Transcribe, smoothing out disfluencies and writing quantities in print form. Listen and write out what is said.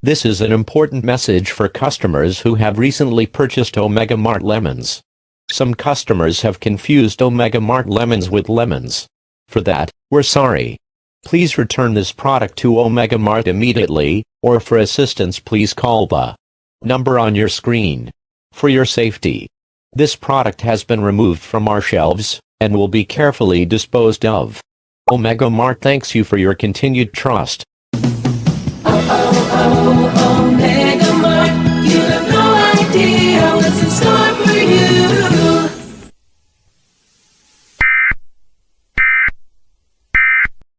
This is an important message for customers who have recently purchased Omega Mart lemons. Some customers have confused Omega Mart lemons with lemons. For that, we're sorry. Please return this product to Omega Mart immediately, or for assistance please call the number on your screen. For your safety, this product has been removed from our shelves, and will be carefully disposed of. Omega Mart thanks you for your continued trust.